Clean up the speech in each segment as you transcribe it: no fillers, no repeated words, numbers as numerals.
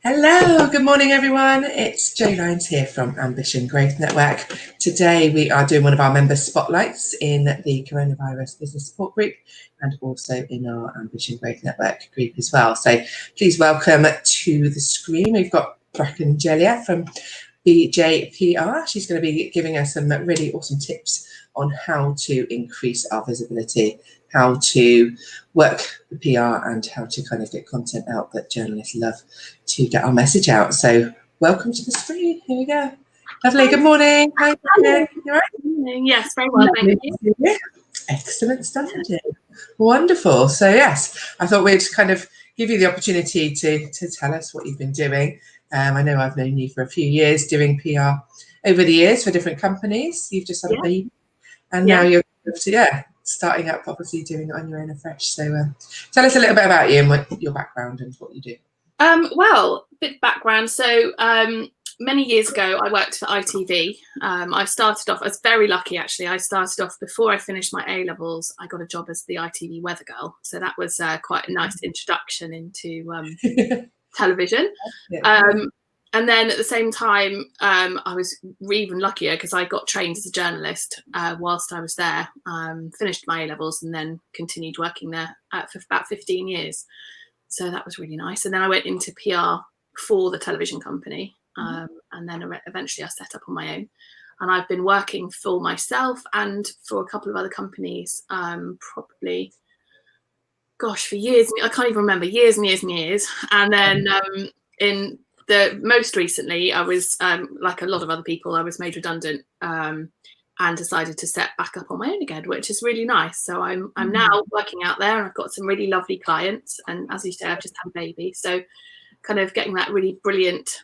Hello, good morning everyone. It's Jo Lyons here from Ambition Growth Network. Today we are doing one of our member spotlights in the Coronavirus Business Support Group and also in our Ambition Growth Network group as well. So please welcome to the screen. We've got Bracken Jelier from BJPR. She's going to be giving us some really awesome tips on how to increase our visibility, how to work the PR and how to kind of get content out that journalists love to get our message out. So welcome to the screen. Here we go. Lovely. Good morning. Hi, Bracken. You all right? Good morning. Yes, very well, thank you. Excellent stuff, indeed. Wonderful. So yes, I thought we'd kind of give you the opportunity to tell us what you've been doing. I know I've known you for a few years doing PR over the years for different companies. You've just had a baby, and now you're starting up, obviously doing it on your own afresh. So tell us a little bit about you and what your background and what you do. Well, bit background. So many years ago, I worked for ITV. I started off, I was very lucky actually. I started off before I finished my A-levels. I got a job as the ITV weather girl. So that was quite a nice introduction into television. And then at the same time, I was even luckier because I got trained as a journalist whilst I was there, finished my A-levels and then continued working there for about 15 years. So that was really nice. And then I went into PR for the television company. And then eventually I set up on my own. And I've been working for myself and for a couple of other companies, probably, gosh, for years. I can't even remember, years and years and years. And then in the most recently, I was, like a lot of other people, I was made redundant and decided to set back up on my own again, which is really nice. So I'm now working out there and I've got some really lovely clients. And as you say, I've just had a baby. So kind of getting that really brilliant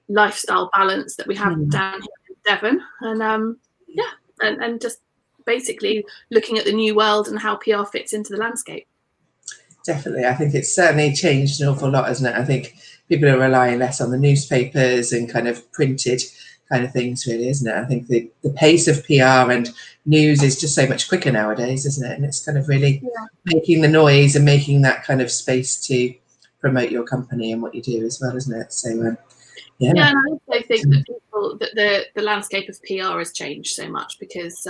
lifestyle balance that we have down here in Devon. And and just basically looking at the new world and how PR fits into the landscape. Definitely. I think it's certainly changed an awful lot, hasn't it? I think people are relying less on the newspapers and kind of printed kind of things, really, isn't it? I think the pace of PR and news is just so much quicker nowadays, isn't it? And it's kind of really making the noise and making that kind of space to promote your company and what you do as well, isn't it? So, and I also think that the landscape of PR has changed so much because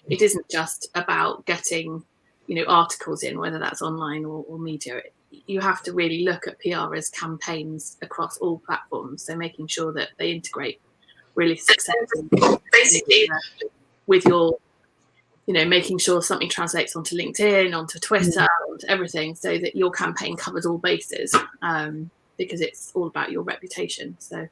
it isn't just about getting, articles in, whether that's online or media. You have to really look at PR as campaigns across all platforms. So making sure that they integrate really successfully, basically, with your, making sure something translates onto LinkedIn, onto Twitter, onto everything, so that your campaign covers all bases, because it's all about your reputation. So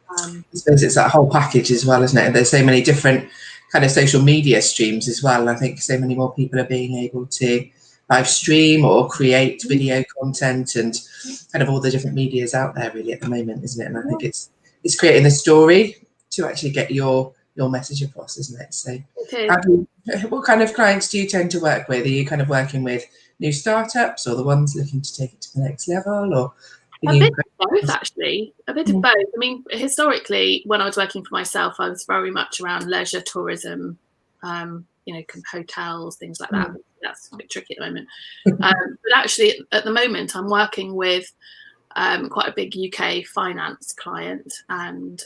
I suppose it's that whole package as well, isn't it? There's so many different kind of social media streams as well. I think so many more people are being able to live stream or create video content and kind of all the different medias out there really at the moment, isn't it? And I think it's creating the story to actually get your message across, isn't it? So what kind of clients do you tend to work with? Are you kind of working with new startups or the ones looking to take it to the next level, or a bit of both, actually. A bit of both. I mean, historically, when I was working for myself, I was very much around leisure, tourism, hotels, things like that. That's a bit tricky at the moment. But actually, at the moment, I'm working with quite a big UK finance client and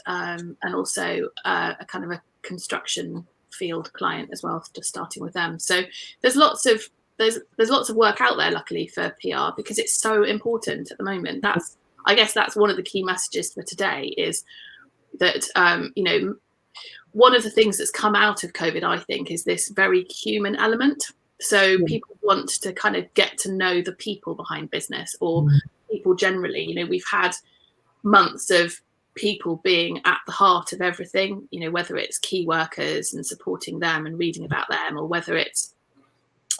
also a kind of a construction field client as well, just starting with them. So there's lots of work out there, luckily, for PR because it's so important at the moment. I guess that's one of the key messages for today is that, one of the things that's come out of COVID, I think, is this very human element. So people want to kind of get to know the people behind business or people generally. We've had months of people being at the heart of everything, whether it's key workers and supporting them and reading about them, or whether it's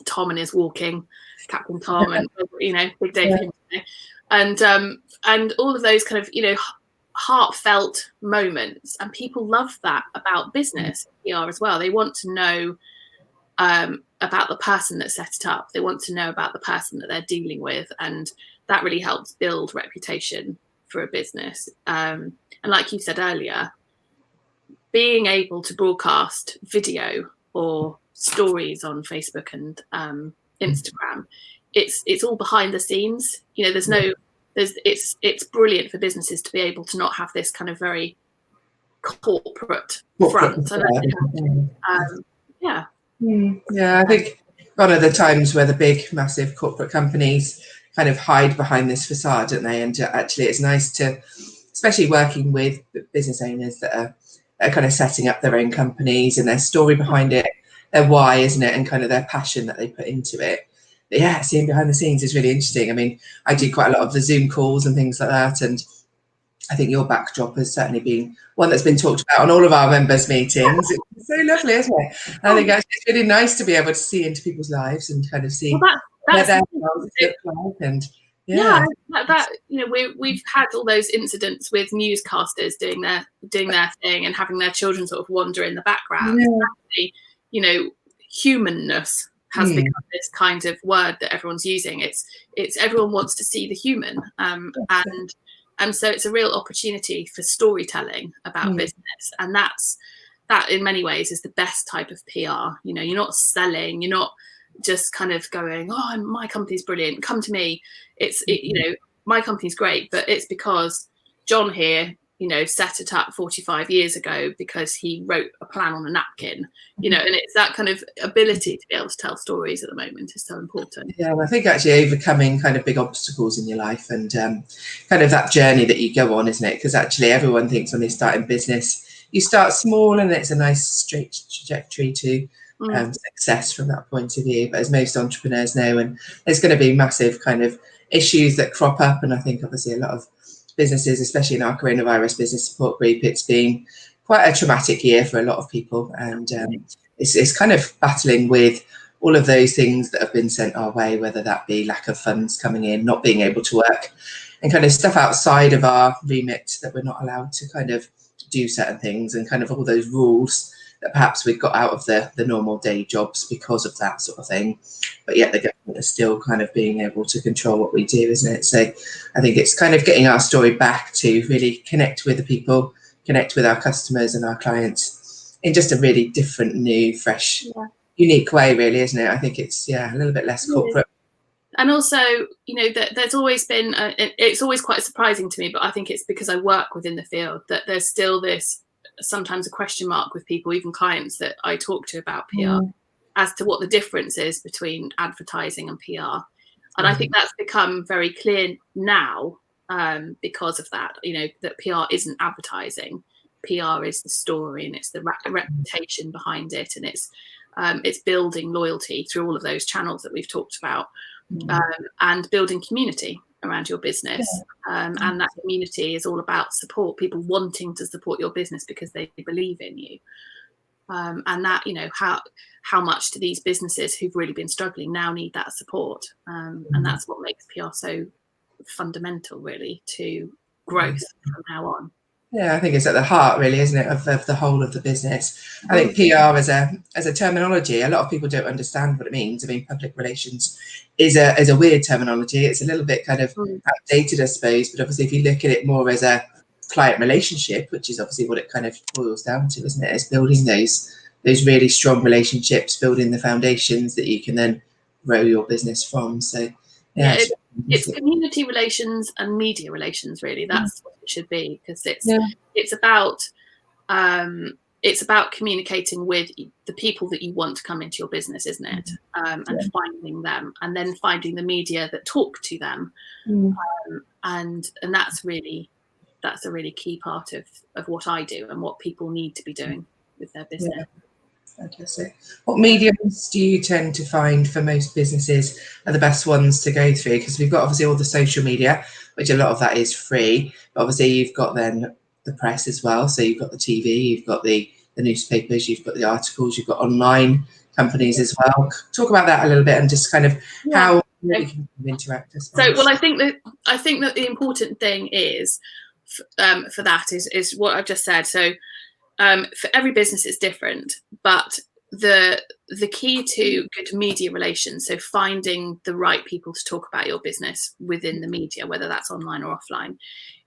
Tom and his walking, Captain Tom, and big day for him today. And all of those kind of heartfelt moments, and people love that about business PR as well. They want to know about the person that set it up. They want to know about the person that they're dealing with, and that really helps build reputation for a business. And like you said earlier, being able to broadcast video or stories on Facebook and Instagram, it's all behind the scenes. There's no it's brilliant for businesses to be able to not have this kind of very corporate front. Yeah. Yeah, I think one of the times where the big, massive corporate companies kind of hide behind this facade, don't they? And actually, it's nice to, especially working with business owners that are kind of setting up their own companies and their story behind it, their why, isn't it? And kind of their passion that they put into it. But yeah, seeing behind the scenes is really interesting. I mean, I do quite a lot of the Zoom calls and things like that. And I think your backdrop has certainly been one that's been talked about on all of our members' meetings. It's so lovely, isn't it? I think actually it's really nice to be able to see into people's lives and kind of see what their lives look like. And that we've had all those incidents with newscasters doing their thing and having their children sort of wander in the background. Actually, humanness has become this kind of word that everyone's using. It's everyone wants to see the human, and so it's a real opportunity for storytelling about business. And that in many ways is the best type of PR. You're not selling, you're not just kind of going, oh, my company's brilliant, come to me. My company's great, but it's because John here, set it up 45 years ago because he wrote a plan on a napkin, and it's that kind of ability to be able to tell stories at the moment is so important. Yeah, well, I think actually overcoming kind of big obstacles in your life and kind of that journey that you go on, isn't it? Because actually everyone thinks when they start in business, you start small and it's a nice straight trajectory to success from that point of view. But as most entrepreneurs know, and there's going to be massive kind of issues that crop up. And I think obviously a lot of businesses, especially in our coronavirus business support group, it's been quite a traumatic year for a lot of people. And it's kind of battling with all of those things that have been sent our way, whether that be lack of funds coming in, not being able to work, and kind of stuff outside of our remit that we're not allowed to kind of do certain things, and kind of all those rules that perhaps we've got out of the normal day jobs because of that sort of thing. But yet the government is still kind of being able to control what we do, isn't it? So I think it's kind of getting our story back to really connect with the people, connect with our customers and our clients in just a really different, new, fresh, unique way, really, isn't it? I think it's a little bit less corporate. And also, there's always been, it's always quite surprising to me, but I think it's because I work within the field that there's still this, sometimes a question mark with people, even clients that I talk to about PR, as to what the difference is between advertising and PR. And I think that's become very clear now because of that, that PR isn't advertising. PR is the story, and it's the reputation behind it, and it's building loyalty through all of those channels that we've talked about, and building community around your business. And that community is all about support, people wanting to support your business because they believe in you. And that, how much do these businesses who've really been struggling now need that support? And that's what makes PR so fundamental, really, to growth from now on. Yeah, I think it's at the heart, really, isn't it, of the whole of the business. I think PR as a terminology, a lot of people don't understand what it means. I mean, public relations is a weird terminology. It's a little bit kind of outdated, I suppose. But obviously, if you look at it more as a client relationship, which is obviously what it kind of boils down to, isn't it? It's building those really strong relationships, building the foundations that you can then grow your business from. So, it's community relations and media relations, really. That's what it should be, because it's about communicating with the people that you want to come into your business, isn't it? And finding them, and then finding the media that talk to them, and that's a really key part of what I do and what people need to be doing with their business. Fantastic. What mediums do you tend to find for most businesses are the best ones to go through? Because we've got obviously all the social media, which a lot of that is free. But obviously you've got then the press as well. So you've got the TV, you've got the newspapers, you've got the articles, you've got online companies as well. Talk about that a little bit and just kind of how you can interact. I think that the important thing is for that is what I've just said. So for every business it's different, but the key to good media relations, so finding the right people to talk about your business within the media, whether that's online or offline,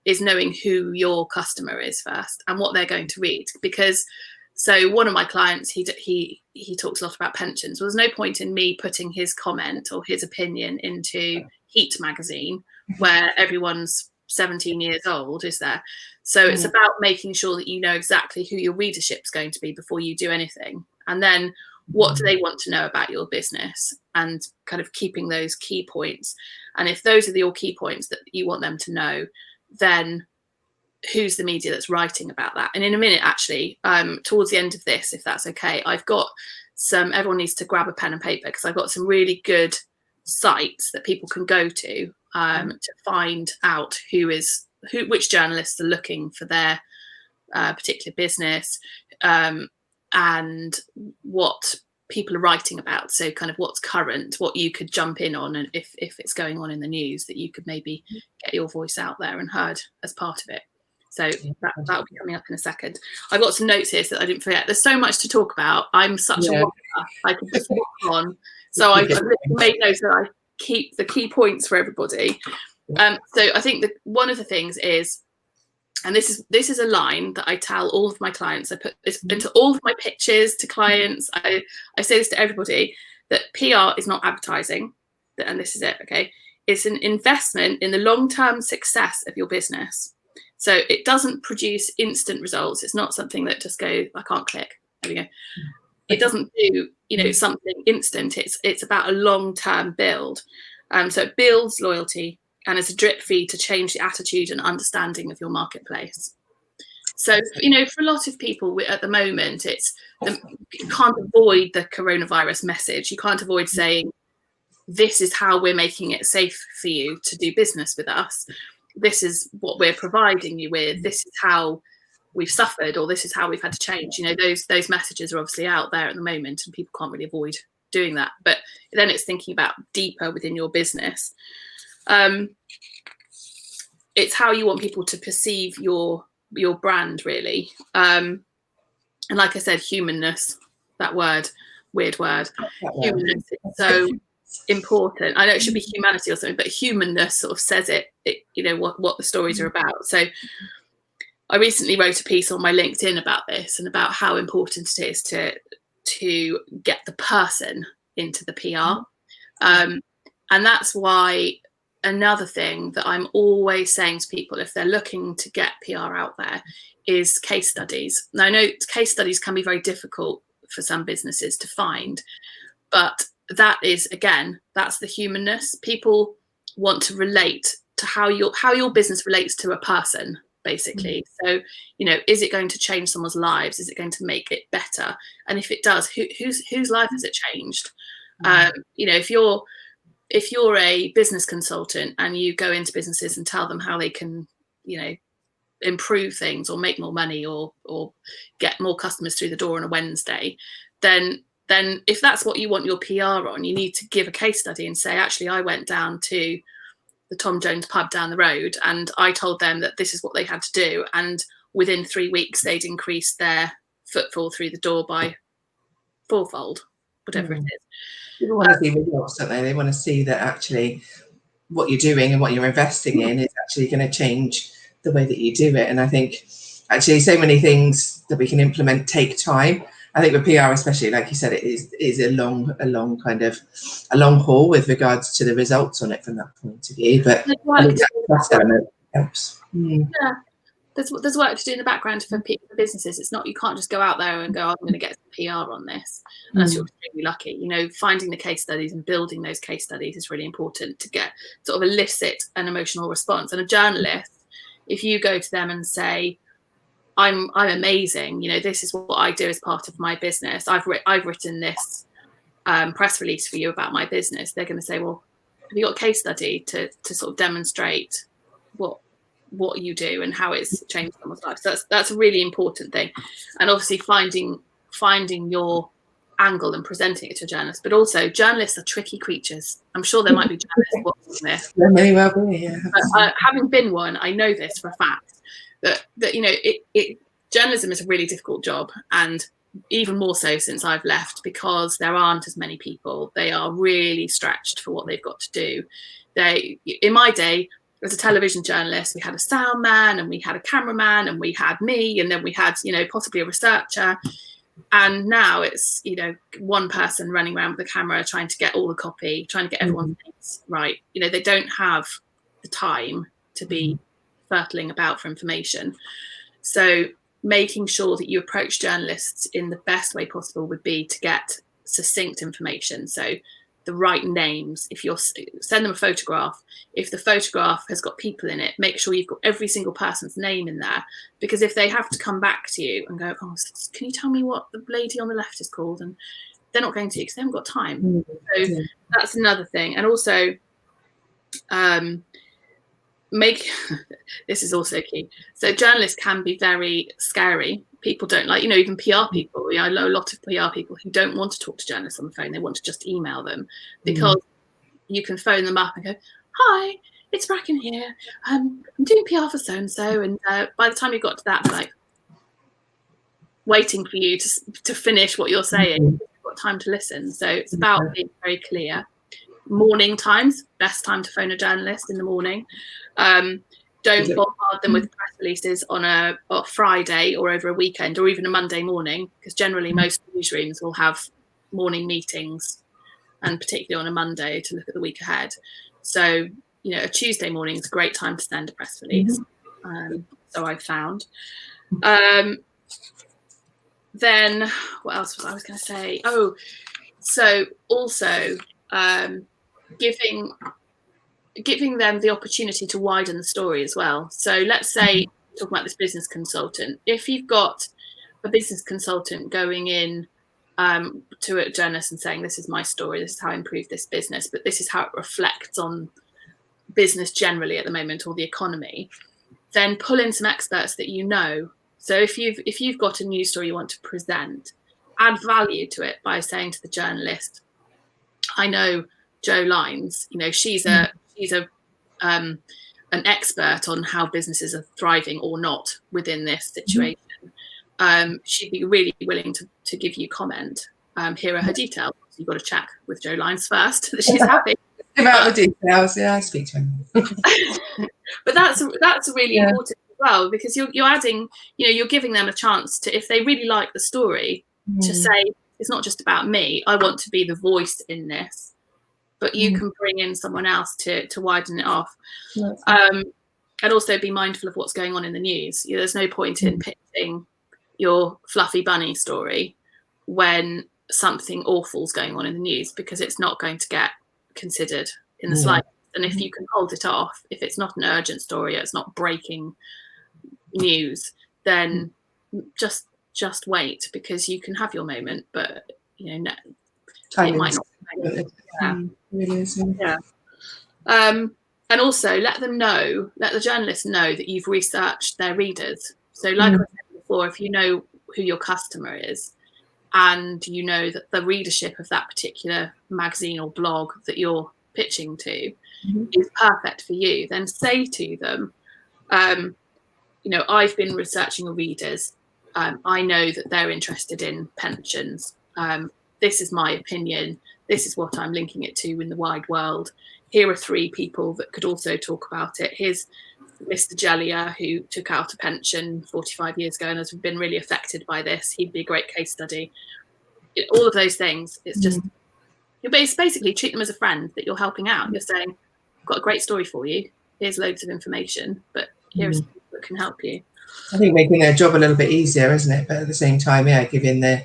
is knowing who your customer is first and what they're going to read. Because so one of my clients, he talks a lot about pensions. Well, there's no point in me putting his comment or his opinion into Heat magazine where everyone's 17 years old, is there? So it's about making sure that you know exactly who your readership's going to be before you do anything. And then what do they want to know about your business, and kind of keeping those key points. And if those are your key points that you want them to know, then who's the media that's writing about that? And in a minute, actually, towards the end of this, if that's okay, I've got everyone needs to grab a pen and paper, because I've got some really good sites that people can go to find out which journalists are looking for their particular business, and what people are writing about. So kind of what's current, what you could jump in on, and if it's going on in the news, that you could maybe get your voice out there and heard as part of it. So that'll be coming up in a second. I've got some notes here so that I didn't forget. There's so much to talk about. I'm such a walker. I could just walk on. So I've made notes that I keep the key points for everybody. So I think that one of the things is, and this is a line that I tell all of my clients. I put this into all of my pitches to clients. I say this to everybody, that PR is not advertising, and this is it, okay? It's an investment in the long-term success of your business. So it doesn't produce instant results. It's not something that just goes, I can't click, there we go. It doesn't do, something instant. It's about a long-term build. So it builds loyalty, and it's a drip feed to change the attitude and understanding of your marketplace. So, for a lot of people at the moment, you can't avoid the coronavirus message. You can't avoid saying, this is how we're making it safe for you to do business with us. This is what we're providing you with. This is how we've suffered, or this is how we've had to change. Those messages are obviously out there at the moment, and people can't really avoid doing that. But then it's thinking about deeper within your business. It's how you want people to perceive your brand, really. And like I said, humanness, that word, weird word, humanness is so important. I know it should be humanity or something, but humanness sort of says it what the stories are about. So I recently wrote a piece on my LinkedIn about this, and about how important it is to get the person into the PR. And that's why another thing that I'm always saying to people, if they're looking to get PR out there, is case studies. Now, I know case studies can be very difficult for some businesses to find, but that is, again, that's the humanness. People want to relate to how your business relates to a person, basically. So, is it going to change someone's lives? Is it going to make it better? And if it does, whose life has it changed? If you're a business consultant and you go into businesses and tell them how they can, improve things or make more money or get more customers through the door on a Wednesday, then if that's what you want your PR on, you need to give a case study and say, actually, I went down to the Tom Jones pub down the road and I told them that this is what they had to do. And within 3 weeks, they'd increased their footfall through the door by fourfold, whatever it is. People want to see results, don't they? They want to see that actually what you're doing and what you're investing in is actually going to change the way that you do it. And I think actually so many things that we can implement take time. I think with PR especially, like you said, it is a long haul with regards to the results on it from that point of view. But I think that trust element helps. Yeah. There's work to do in the background for businesses. It's not, you can't just go out there and go, I'm going to get some PR on this, unless you're extremely lucky. Finding the case studies and building those case studies is really important to get sort of elicit an emotional response. And a journalist, if you go to them and say, I'm amazing, this is what I do as part of my business, I've written this press release for you about my business, they're going to say, well, have you got a case study to sort of demonstrate what you do and how it's changed someone's life? So that's a really important thing. And obviously finding your angle and presenting it to a journalist. But also, journalists are tricky creatures. I'm sure there might be journalists watching this. There may well be, yeah. But, having been one, I know this for a fact, that journalism is a really difficult job, and even more so since I've left, because there aren't as many people. They are really stretched for what they've got to do. In my day, as a television journalist, we had a sound man and we had a cameraman and we had me, and then we had, possibly a researcher. And now it's, you know, one person running around with the camera trying to get all the copy, trying to get everyone's names right. You know, they don't have the time to be fertling about for information. So making sure that you approach journalists in the best way possible would be to get succinct information. So the right names. If you're send them a photograph, if the photograph has got people in it, make sure you've got every single person's name in there, because if they have to come back to you and go, oh, can you tell me what the lady on the left is called, and they're not going to, because they haven't got time. So that's another thing. And also this is also key. So journalists can be very scary. People don't like, you know, even PR people. You know, I know a lot of PR people who don't want to talk to journalists on the phone. They want to just email them, because you can phone them up and go, hi, it's Bracken here. I'm doing PR for so-and-so. And by the time you got to that, like waiting for you to finish what you're saying, you've got time to listen. So it's about being very clear. Morning times, best time to phone a journalist, in the morning. Don't bombard them with press releases on a Friday or over a weekend or even a Monday morning, because generally most newsrooms will have morning meetings, and particularly on a Monday, to look at the week ahead. So, you know, a Tuesday morning is a great time to send a press release. So I've found. Then what else was I going to say? Oh, so also giving them the opportunity to widen the story as well. So let's say, talking about this business consultant, if you've got a business consultant going in to a journalist and saying, this is my story, this is how I improved this business, but this is how it reflects on business generally at the moment, or the economy, then pull in some experts that you know. So if you've got a news story you want to present, add value to it by saying to the journalist, I know Jo Lines, you know, she's an expert on how businesses are thriving or not within this situation. She'd be really willing to give you comment. Here are her details. You've got to check with Jo Lines first that she's happy. Give out the details. Yeah, I speak to him. But that's really important as well, because you're adding, you know, you're giving them a chance to, if they really like the story, to say, it's not just about me, I want to be the voice in this, but you can bring in someone else to widen it off. And also be mindful of what's going on in the news. You know, there's no point in pitching your fluffy bunny story when something awful's going on in the news, because it's not going to get considered in the slightest. And if you can hold it off, if it's not an urgent story, it's not breaking news, then just wait, because you can have your moment, but you know, it might not. And also let the journalists know that you've researched their readers. So like I said before, if you know who your customer is, and you know that the readership of that particular magazine or blog that you're pitching to is perfect for you, then say to them, you know, I've been researching your readers. I know that they're interested in pensions. This is my opinion. This is what I'm linking it to in the wide world. Here are 3 people that could also talk about it. Here's Mr. Jelier, who took out a pension 45 years ago and has been really affected by this. He'd be a great case study. All of those things. It's just, you basically treat them as a friend that you're helping out. You're saying, I've got a great story for you. Here's loads of information, but here's people that can help you. I think making their job a little bit easier, isn't it? But at the same time, giving the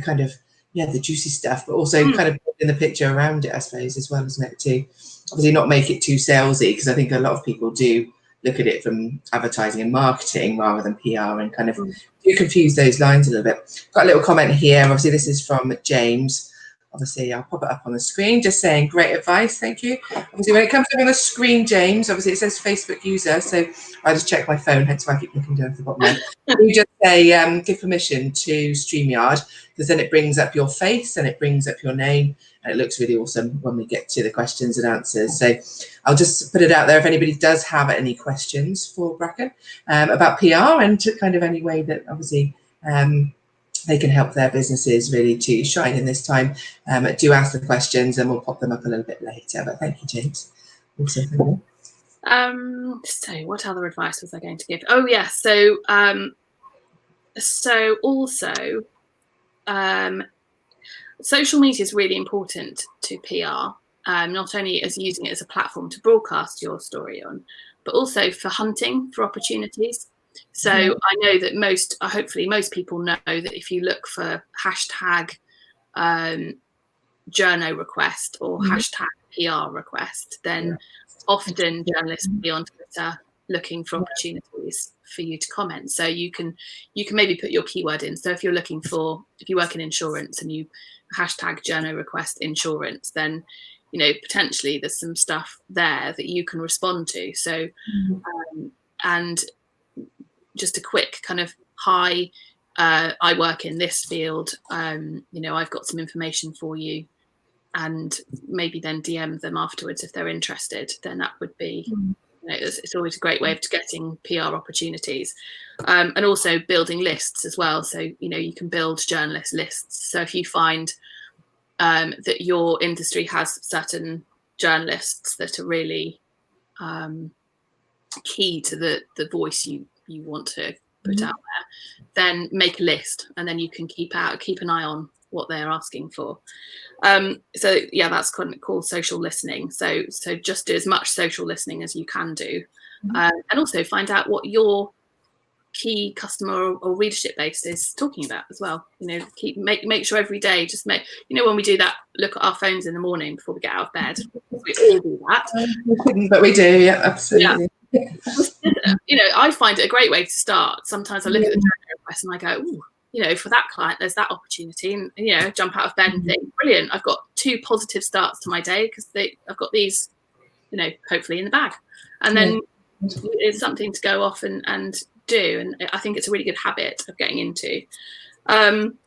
kind of the juicy stuff, but also kind of putting the picture around it, I suppose, as well, isn't it? To obviously not make it too salesy, because I think a lot of people do look at it from advertising and marketing rather than PR, and kind of do confuse those lines a little bit. Got a little comment here. Obviously, this is from James. Obviously, I'll pop it up on the screen, just saying great advice, thank you. Obviously, when it comes up on the screen, James, obviously it says Facebook user, so I just check my phone, hence why I keep looking down to the bottom there. You just say give permission to StreamYard, because then it brings up your face and it brings up your name, and it looks really awesome when we get to the questions and answers. So I'll just put it out there if anybody does have any questions for Bracken about PR, and to kind of any way that obviously they can help their businesses really to shine in this time. Do ask the questions and we'll pop them up a little bit later. But thank you, James. Also, so what other advice was I going to give? Oh, yeah. So So also, social media is really important to PR, not only as using it as a platform to broadcast your story on, but also for hunting for opportunities. So I know that hopefully most people know that if you look for hashtag journo request or hashtag PR request, then often journalists will be on Twitter looking for opportunities for you to comment. So you can maybe put your keyword in. So if you work in insurance and you hashtag journo request insurance, then potentially there's some stuff there that you can respond to. So and just a quick kind of hi, I work in this field, I've got some information for you, and maybe then DM them afterwards if they're interested. Then that would be it's always a great way of getting PR opportunities, and also building lists as well. So you can build journalist lists. So if you find that your industry has certain journalists that are really key to the voice you want to put out there, then make a list, and then you can keep an eye on what they're asking for. So that's called social listening. So just do as much social listening as you can do, and also find out what your key customer or readership base is talking about as well. Make sure every day, just when we do that, look at our phones in the morning before we get out of bed. We all do that, but we do, yeah, absolutely. Yeah. I find it a great way to start. Sometimes I look at the journal request and I go, ooh, for that client, there's that opportunity, and jump out of bed and think, brilliant, I've got 2 positive starts to my day because I've got these, hopefully in the bag, and then it's something to go off and do. And I think it's a really good habit of getting into. And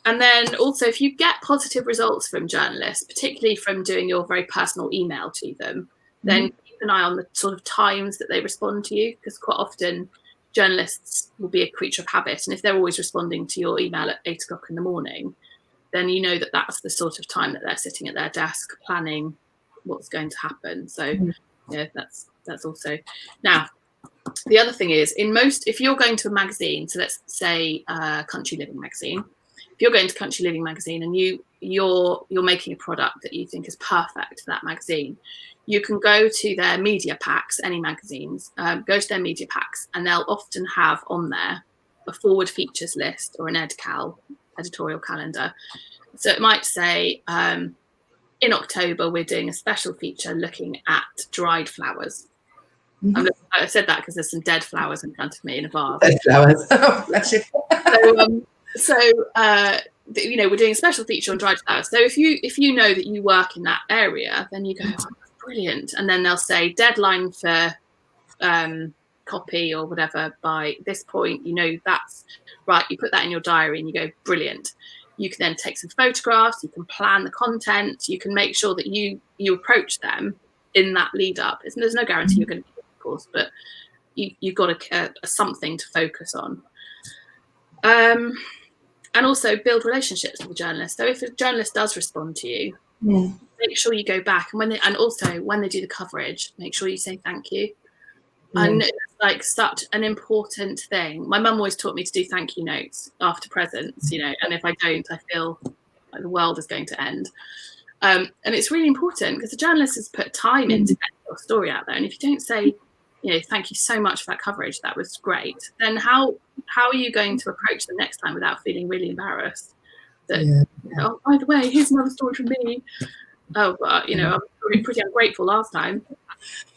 then also, if you get positive results from journalists, particularly from doing your very personal email to them, then keep an eye on the sort of times that they respond to you, because quite often journalists will be a creature of habit, and if they're always responding to your email at 8 o'clock in the morning, then that's the sort of time that they're sitting at their desk planning what's going to happen. So that's also. Now, the other thing is, if you're going to a magazine, so let's say Country Living magazine, if you're going to Country Living magazine and you're making a product that you think is perfect for that magazine, you can go to their media packs, any magazines, go to their media packs, and they'll often have on there a forward features list or an EdCal, editorial calendar. So it might say, in October, we're doing a special feature looking at dried flowers. I said that because there's some dead flowers in front of me in a vase. Dead flowers. Oh, bless you. We're doing a special feature on dried flowers. So if you know that you work in that area, then you go, oh, brilliant. And then they'll say deadline for copy or whatever by this point. That's right. You put that in your diary and you go, brilliant. You can then take some photographs. You can plan the content. You can make sure that you approach them in that lead up. There's no guarantee you're going to, of course, but you've got something to focus on. And also build relationships with the journalist. So if a journalist does respond to you, make sure you go back, and when they do the coverage, make sure you say thank you. And it's like such an important thing. My mum always taught me to do thank you notes after presents, and if I don't, I feel like the world is going to end. And it's really important because the journalist has put time into getting your story out there. And if you don't say, thank you so much for that coverage, that was great, then how are you going to approach them next time without feeling really embarrassed? That, oh, by the way, here's another story from me. Oh, but, I'm pretty ungrateful last time.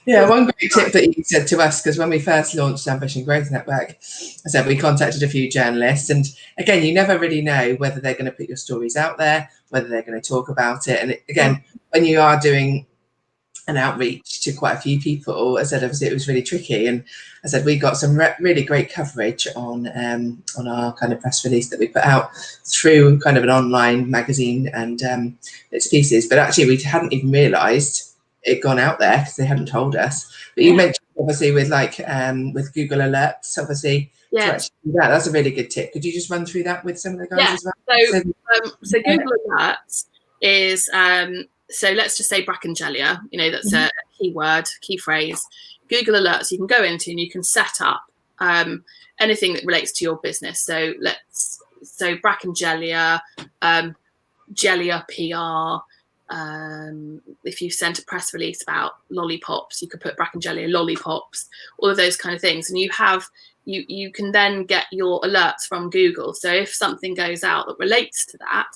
Yeah, one great tip that you said to us, because when we first launched Ambition Growth Network, I said we contacted a few journalists, and again, you never really know whether they're going to put your stories out there, whether they're going to talk about it. And again, when you are doing an outreach to quite a few people, I said obviously it was really tricky, and I said we got some really great coverage on our kind of press release that we put out through kind of an online magazine and its pieces, but actually we hadn't even realised it gone out there because they hadn't told us. But you mentioned obviously with with Google Alerts, obviously to actually do that. That's a really good tip. Could you just run through that with some of the guys as well? So Google Alerts is so let's just say Bracken Jelier, that's a keyword, key phrase. Google Alerts you can go into and you can set up anything that relates to your business. So Bracken Jelier, Jelier PR. If you sent a press release about lollipops, you could put Bracken Jelier lollipops, all of those kind of things, and you can then get your alerts from Google. So if something goes out that relates to that,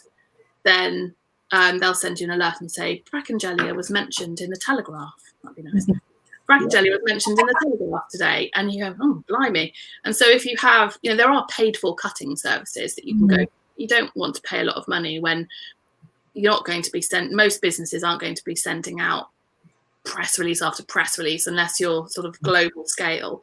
then they'll send you an alert and say Bracken Jelier was mentioned in the Telegraph. That'd be nice. Bracken Jelier was mentioned in the Telegraph today, and you go, oh blimey. And so if you have, there are paid for cutting services that you can go. You don't want to pay a lot of money when you're not going to be most businesses aren't going to be sending out press release after press release unless you're sort of global scale.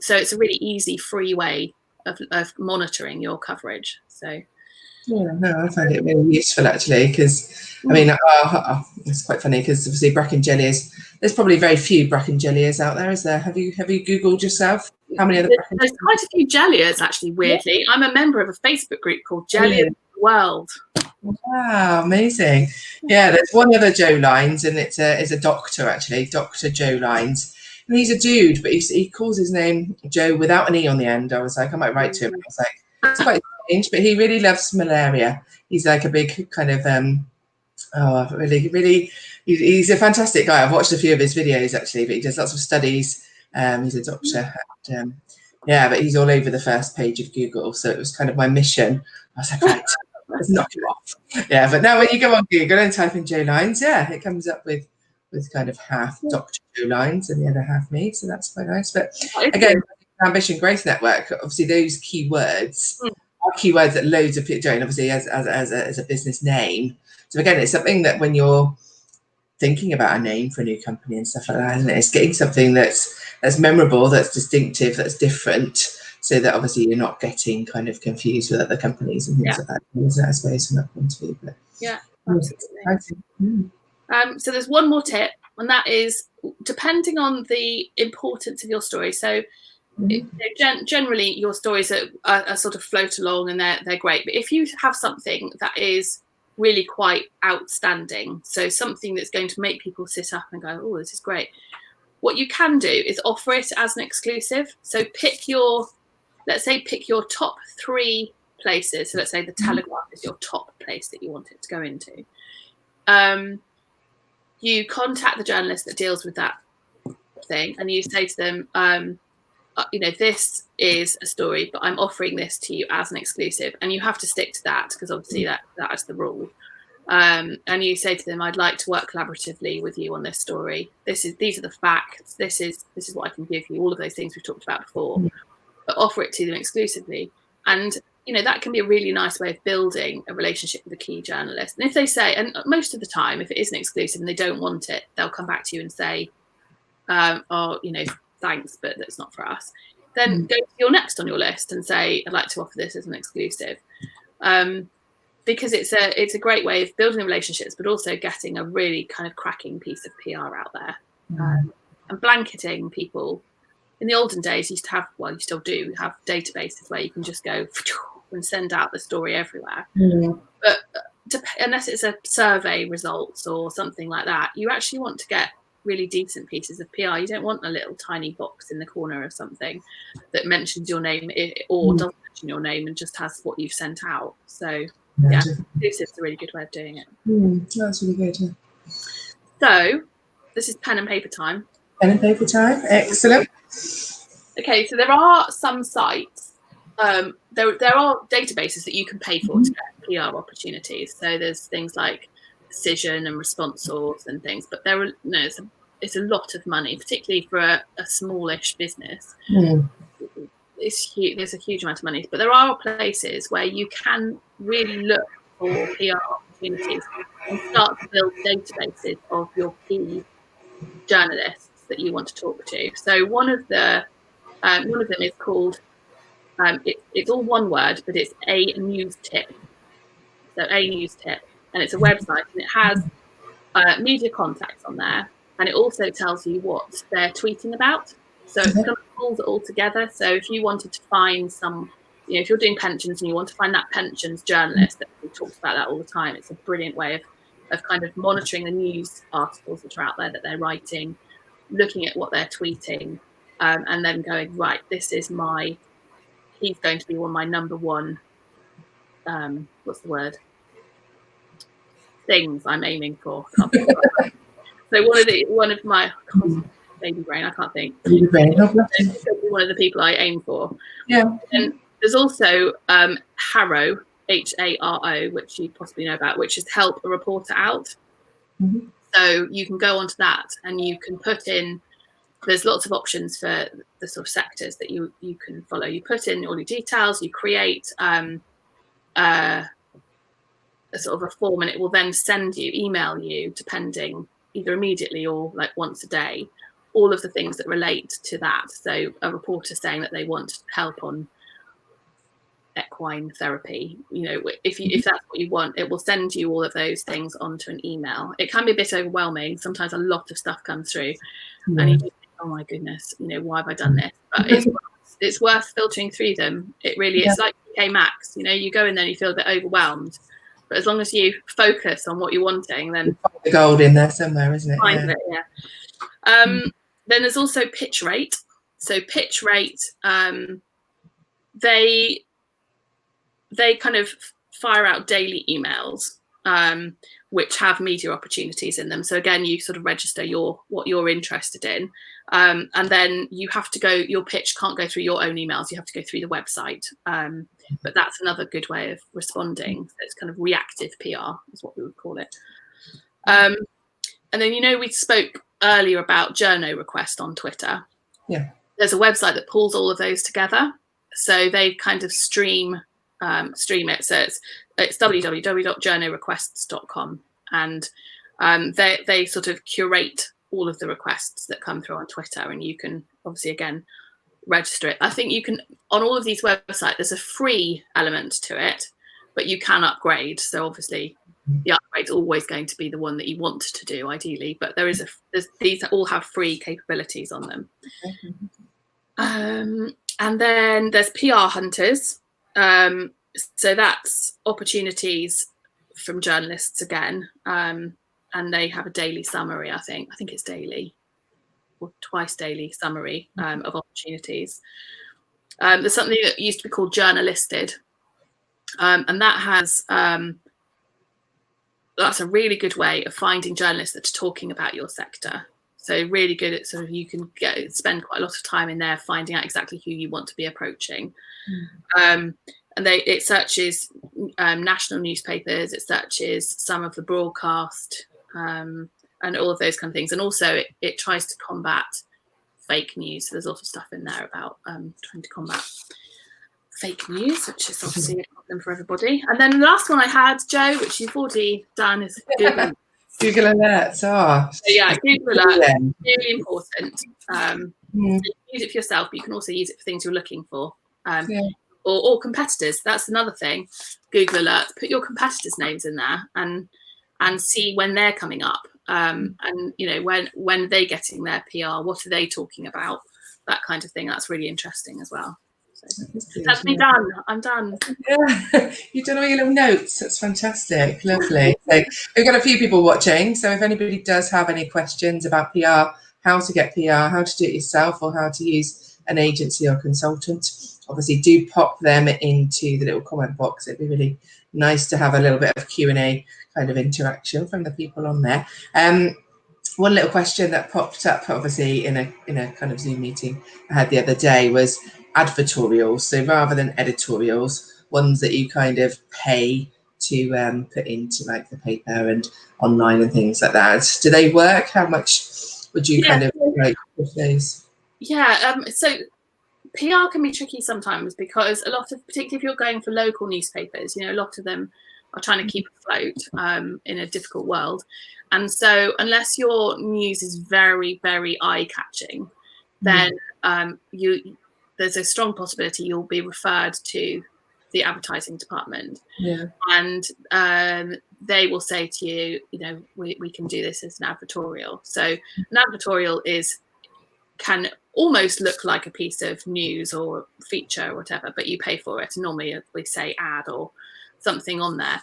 So it's a really easy, free way of monitoring your coverage. So I find it really useful actually, because I mean, it's quite funny because obviously Bracken Jeliers, there's probably very few Bracken Jeliers out there, is there? Have you Googled yourself? How many other Bracken? There's quite a few Jeliers actually, weirdly. I'm a member of a Facebook group called Jelier World. Wow, amazing. Yeah, there's one other Joe Lines, and it's a doctor actually, Dr. Joe Lines. And he's a dude, but he calls his name Joe without an E on the end. I was like, I might write to him. I was like, it's quite strange, but he really loves malaria. He's like a big kind of really, he's a fantastic guy. I've watched a few of his videos actually, but he does lots of studies. He's a doctor. And, but he's all over the first page of Google. So it was kind of my mission. I was like, right, let's knock him off. Yeah, but now when you go on Google and type in Joe Lines, it comes up with kind of half Dr. Joe Lines and the other half me. So that's quite nice. But again, Ambition Growth Network, obviously those keywords are keywords that loads of people doing, obviously as a business name. So again, it's something that when you're thinking about a name for a new company and stuff like that, isn't it? It's getting something that's memorable, that's distinctive, that's different, so that obviously you're not getting kind of confused with other companies and things like that. Isn't it, I suppose, from that point of view? But absolutely. So there's one more tip, and that is depending on the importance of your story. So generally your stories are sort of float along and they're great, but if you have something that is really quite outstanding, so something that's going to make people sit up and go, oh, this is great, what you can do is offer it as an exclusive. So pick your top 3 places. So let's say the Telegraph is your top place that you want it to go into. You contact the journalist that deals with that thing, and you say to them, this is a story, but I'm offering this to you as an exclusive, and you have to stick to that because obviously that is the rule. And you say to them, I'd like to work collaboratively with you on this story. These are the facts. This is what I can give you. All of those things we've talked about before, but offer it to them exclusively. And that can be a really nice way of building a relationship with a key journalist. And if they say, and most of the time, if it isn't exclusive and they don't want it, they'll come back to you and say, thanks, but that's not for us. Then go to your next on your list and say, I'd like to offer this as an exclusive. Because it's a great way of building relationships, but also getting a really kind of cracking piece of PR out there. And blanketing people. In the olden days, you used to have, well, you still do have databases where you can just go and send out the story everywhere. But unless it's a survey results or something like that, you actually want to get really decent pieces of PR. You don't want a little tiny box in the corner of something that mentions your name or doesn't mention your name and just has what you've sent out. So exclusive's a really good way of doing it. That's really good. Yeah. So this is pen and paper time. Pen and paper time. Excellent. Okay, so there are some sites. There are databases that you can pay for to get PR opportunities. So there's things like Decision and Response Source and things, but it's a lot of money, particularly for a smallish business. It's huge. There's a huge amount of money, but there are places where you can really look for PR opportunities and start to build databases of your key journalists that you want to talk to. So one of them is called. It's all one word, but it's A News Tip. So A News Tip, and it's a website, and it has media contacts on there, and it also tells you what they're tweeting about. So it kind of pulls it all together. So if you wanted to find some, if you're doing pensions and you want to find that pensions journalist, that we talk about that all the time, it's a brilliant way of kind of monitoring the news articles that are out there that they're writing, looking at what they're tweeting, and then going, right, this is he's going to be my number one, what's the word? Things I'm aiming for. So one of my baby brain, I can't think. Baby brain. Oh, one of the people I aim for. Yeah. And there's also HARO, HARO, which you possibly know about, which is help a reporter out. Mm-hmm. So you can go onto that and you can put in, there's lots of options for the sort of sectors that you can follow. You put in all your details, you create a sort of a form, and it will then email you, depending, either immediately or like once a day, all of the things that relate to that. So a reporter saying that they want help on equine therapy, if that's what you want, it will send you all of those things onto an email. It can be a bit overwhelming. Sometimes a lot of stuff comes through, and you think, oh my goodness, why have I done this? But it's worth filtering through them. It really is like UK Max. You go in there and you feel a bit overwhelmed, but as long as you focus on what you're wanting, then the gold in there somewhere, isn't it? Find it, yeah. Then there's also Pitchrate. So Pitchrate, they kind of fire out daily emails, which have media opportunities in them. So again, you sort of register what you're interested in, and then you have to go. Your pitch can't go through your own emails. You have to go through the website. But that's another good way of responding. So it's kind of reactive PR, is what we would call it. And then we spoke earlier about journo request on Twitter. Yeah. There's a website that pulls all of those together. So they kind of stream it. So it's www.journorequests.com, and they sort of curate all of the requests that come through on Twitter, and you can obviously again register it. I think you can, on all of these websites, there's a free element to it, but you can upgrade. So obviously the upgrade's always going to be the one that you want to do ideally, but these all have free capabilities on them. And then there's PR Hunters. So that's opportunities from journalists again, and they have a daily summary. I think it's daily or twice daily summary of opportunities. There's something that used to be called Journalisted, and that has that's a really good way of finding journalists that are talking about your sector. So really good at sort of, you can spend quite a lot of time in there finding out exactly who you want to be approaching. And it searches national newspapers, it searches some of the broadcast, and all of those kind of things. And also it tries to combat fake news. So there's a lot of stuff in there about trying to combat fake news, which is obviously a problem for everybody. And then the last one I had, Joe, which you've already done, is Google. Google Alerts. So yeah, Google Alerts, really important. You use it for yourself, but you can also use it for things you're looking for. Or competitors. That's another thing. Google Alerts, put your competitors' names in there and see when they're coming up. And when they're getting their PR, what are they talking about? That kind of thing. That's really interesting as well. So that's me done. I'm done. Yeah, you've done all your little notes. That's fantastic. Lovely. So we've got a few people watching. So if anybody does have any questions about PR, how to get PR, how to do it yourself, or how to use an agency or consultant, obviously do pop them into the little comment box. It'd be really nice to have a little bit of Q&A kind of interaction from the people on there. One little question that popped up, obviously, in a kind of Zoom meeting I had the other day was advertorials. So rather than editorials, ones that you kind of pay to put into like the paper and online and things like that. Do they work? How much would you kind of like push those? Yeah, so PR can be tricky sometimes because a lot of, particularly if you're going for local newspapers, a lot of them are trying to keep afloat in a difficult world. And so unless your news is very, very eye-catching, then there's a strong possibility you'll be referred to the advertising department. Yeah. And they will say to you, we can do this as an advertorial. So an advertorial can almost look like a piece of news or feature or whatever, but you pay for it. Normally we say ad or something on there.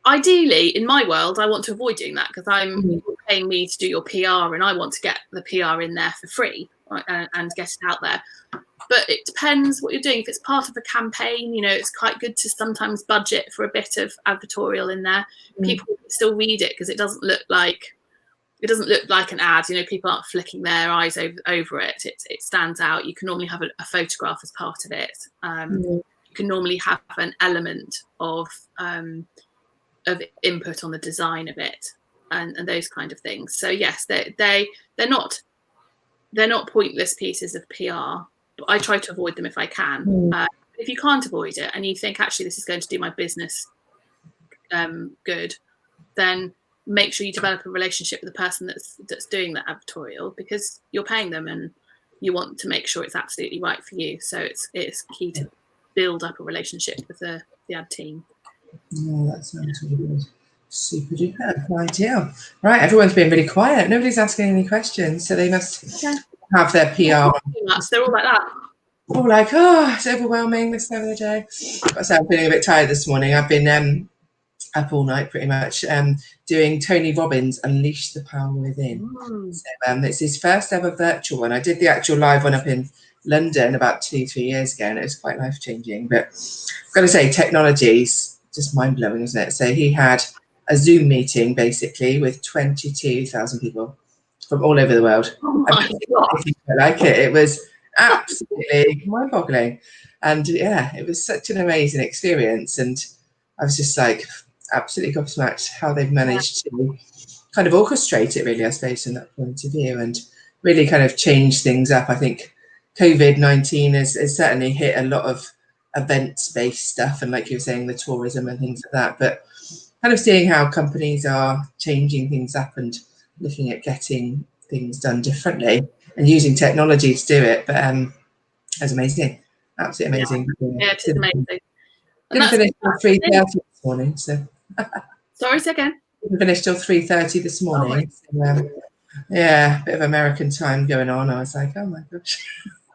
Ideally, in my world, I want to avoid doing that because you're paying me to do your PR and I want to get the PR in there for free. and get it out there. But it depends what you're doing. If it's part of a campaign, it's quite good to sometimes budget for a bit of advertorial in there. People still read it because it doesn't look like an ad. People aren't flicking their eyes over it. It stands out. You can normally have a photograph as part of it. You can normally have an element of input on the design of it and those kind of things. So yes, they're not pointless pieces of PR. But I try to avoid them if I can. If you can't avoid it and you think actually this is going to do my business good, then make sure you develop a relationship with the person that's doing that advertorial, because you're paying them and you want to make sure it's absolutely right for you. So it's key to build up a relationship with the ad team. Oh, that sounds really good. Super duper. Ideal. Right, everyone's been really quiet. Nobody's asking any questions, so they must have their PR. They're all like that. All like, it's overwhelming this time of the day. So I'm feeling a bit tired this morning. I've been up all night pretty much doing Tony Robbins' Unleash the Power Within. So it's his first ever virtual one. I did the actual live one up in London about 2-3 years ago, and it was quite life-changing. But I've got to say, technology's just mind-blowing, isn't it? So he had a Zoom meeting basically with 22,000 people from all over the world. Oh my God. Like it was absolutely mind-boggling, and it was such an amazing experience. And I was just like absolutely gobsmacked how they've managed to kind of orchestrate it, really, I suppose, from that point of view, and really kind of change things up. I think COVID-19 has certainly hit a lot of events-based stuff, and like you were saying, the tourism and things like that, but kind of seeing how companies are changing things up and looking at getting things done differently and using technology to do it. But that's amazing, absolutely amazing. Yeah, it is amazing. Didn't finish till 3:30 this morning, so. Sorry, say again. Didn't finish till 3:30 this morning. So, a bit of American time going on. I was like, oh my gosh.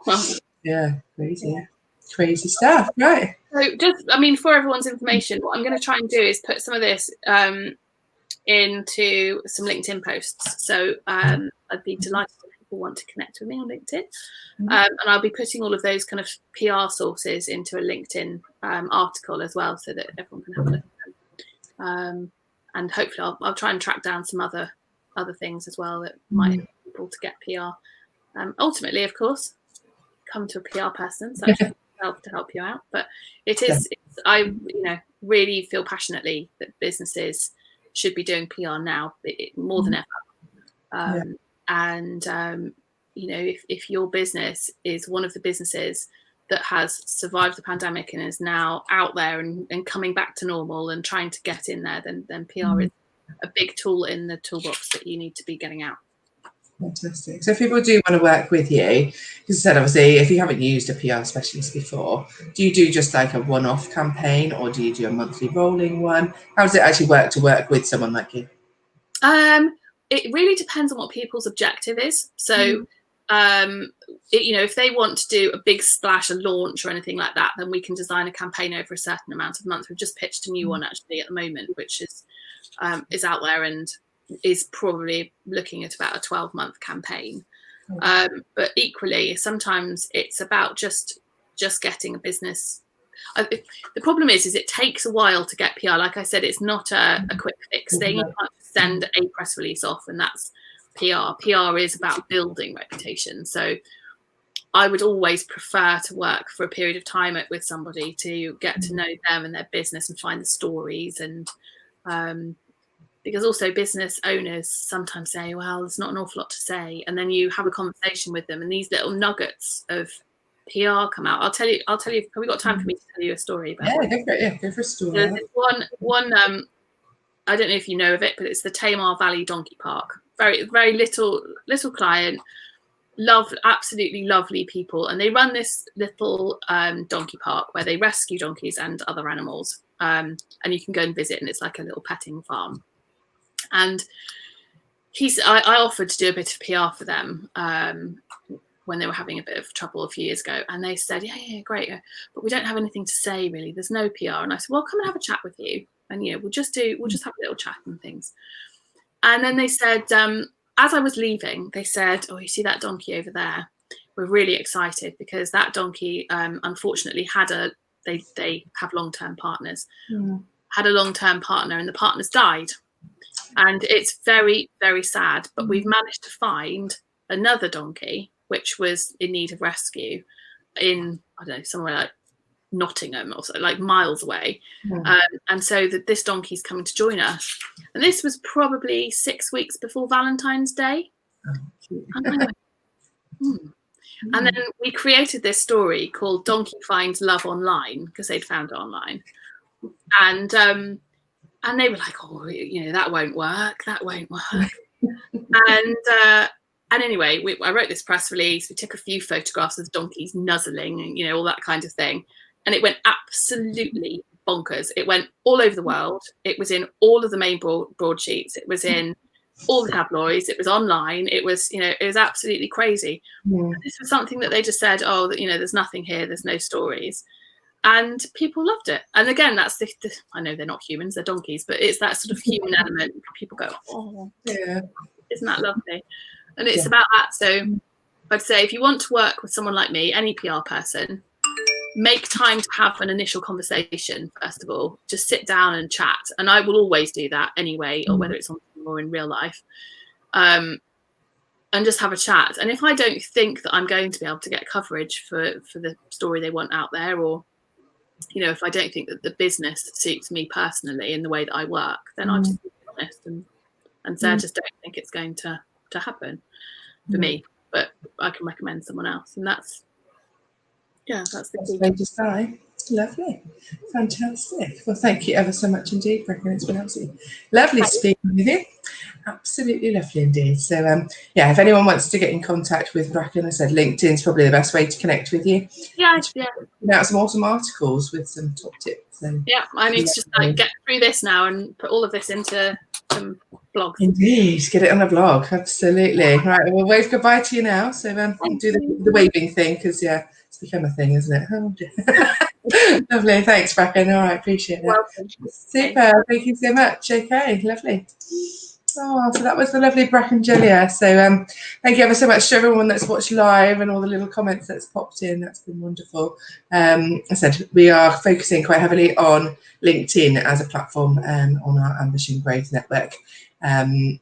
Well, yeah, crazy stuff, right? So for everyone's information, what I'm going to try and do is put some of this into some LinkedIn posts. So I'd be delighted if people want to connect with me on LinkedIn. And I'll be putting all of those kind of PR sources into a LinkedIn article as well, so that everyone can have a look at them. And hopefully I'll try and track down some other things as well that might help people to get PR. Ultimately, of course, come to a PR person such as myself to help you out. But I really feel passionately that businesses should be doing PR now more than ever. If your business is one of the businesses that has survived the pandemic and is now out there and coming back to normal and trying to get in there, then PR is a big tool in the toolbox that you need to be getting out. Fantastic. So if people do want to work with you, because I said, obviously, if you haven't used a PR specialist before, do you do just like a one-off campaign, or do you do a monthly rolling one? How does it actually work to work with someone like you? It really depends on what people's objective is. So if they want to do a big splash, a launch or anything like that, then we can design a campaign over a certain amount of months. We've just pitched a new one actually at the moment, which is out there and is probably looking at about a 12-month campaign. But equally, sometimes it's about just getting a business. The problem is it takes a while to get PR. Like I said, it's not a quick fix thing. You can't send a press release off and that's PR. PR is about building reputation. So I would always prefer to work for a period of time with somebody to get to know them and their business and find the stories. And because also business owners sometimes say, well, there's not an awful lot to say. And then you have a conversation with them and these little nuggets of PR come out. I'll tell you, have we got time for me to tell you a story about it? Go for a story. There's one I don't know if you know of it, but it's the Tamar Valley Donkey Park. Very, very little client, absolutely lovely people. And they run this little donkey park where they rescue donkeys and other animals. And you can go and visit, and it's like a little petting farm. And I offered to do a bit of PR for them when they were having a bit of trouble a few years ago. And they said, yeah, great. But we don't have anything to say, really. There's no PR. And I said, well, come and have a chat with you. And, we'll just have a little chat and things. And then they said, as I was leaving, they said, oh, you see that donkey over there? we're really excited because that donkey unfortunately they have long-term partners, had a long-term partner, and the partners died. And it's very, very sad, but we've managed to find another donkey which was in need of rescue in, I don't know, somewhere like Nottingham or so, like miles away. And so this donkey's coming to join us. And this was probably 6 weeks before Valentine's Day. And then we created this story called Donkey Finds Love Online, because they'd found it online. And they were like, oh, you know, that won't work. And anyway, I wrote this press release. We took a few photographs of donkeys nuzzling and, you know, all that kind of thing. And it went absolutely bonkers. It went all over the world. It was in all of the main broadsheets. It was in all the tabloids. It was online. It was, you know, it was absolutely crazy. This was something that they just said, oh, you know, there's nothing here. There's no stories. And people loved it. And again, that's I know they're not humans, they're donkeys, but it's that sort of human element. People go, oh, yeah, isn't that lovely? And it's about that. So I'd say if you want to work with someone like me, any PR person, make time to have an initial conversation, first of all. Just sit down and chat. And I will always do that anyway, or whether it's on or in real life. And just have a chat. And if I don't think that I'm going to be able to get coverage for the story they want out there, or you know, if I don't think that the business suits me personally in the way that I work, then I'll just be honest and say I just don't think it's going to happen for me, but I can recommend someone else. And that's the way to start. Lovely, fantastic. Well, thank you ever so much indeed, Bracken. It's been absolutely lovely speaking with you. Absolutely lovely indeed. So yeah, if anyone wants to get in contact with Bracken, I said LinkedIn's probably the best way to connect with you. Out some awesome articles with some top tips. And I need to just like get through this now and put all of this into some blogs. Indeed, get it on a blog. Absolutely. Right, we'll wave goodbye to you now. So do the waving thing, because it's become a thing, isn't it? Oh, dear. Lovely. Thanks, Bracken. All right, appreciate it. Welcome. Super. Thank you so much. Okay, lovely. Oh, so that was the lovely Bracken Jelier. So thank you ever so much to everyone that's watched live and all the little comments that's popped in. That's been wonderful. I said we are focusing quite heavily on LinkedIn as a platform on our Ambition Growth Network in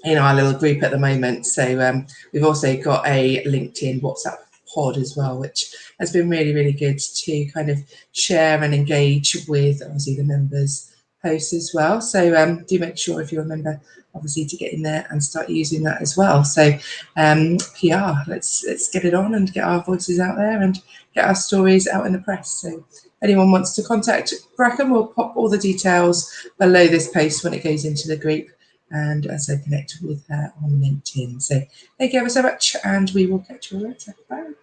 our little group at the moment. So we've also got a LinkedIn WhatsApp pod as well, which has been really, really good to kind of share and engage with obviously the members' posts as well. So do make sure if you're a member, obviously, to get in there and start using that as well. So let's get it on and get our voices out there and get our stories out in the press. So if anyone wants to contact Bracken, we'll pop all the details below this post when it goes into the group, and also connect with her on LinkedIn. So thank you ever so much, and we will catch you later. Bye.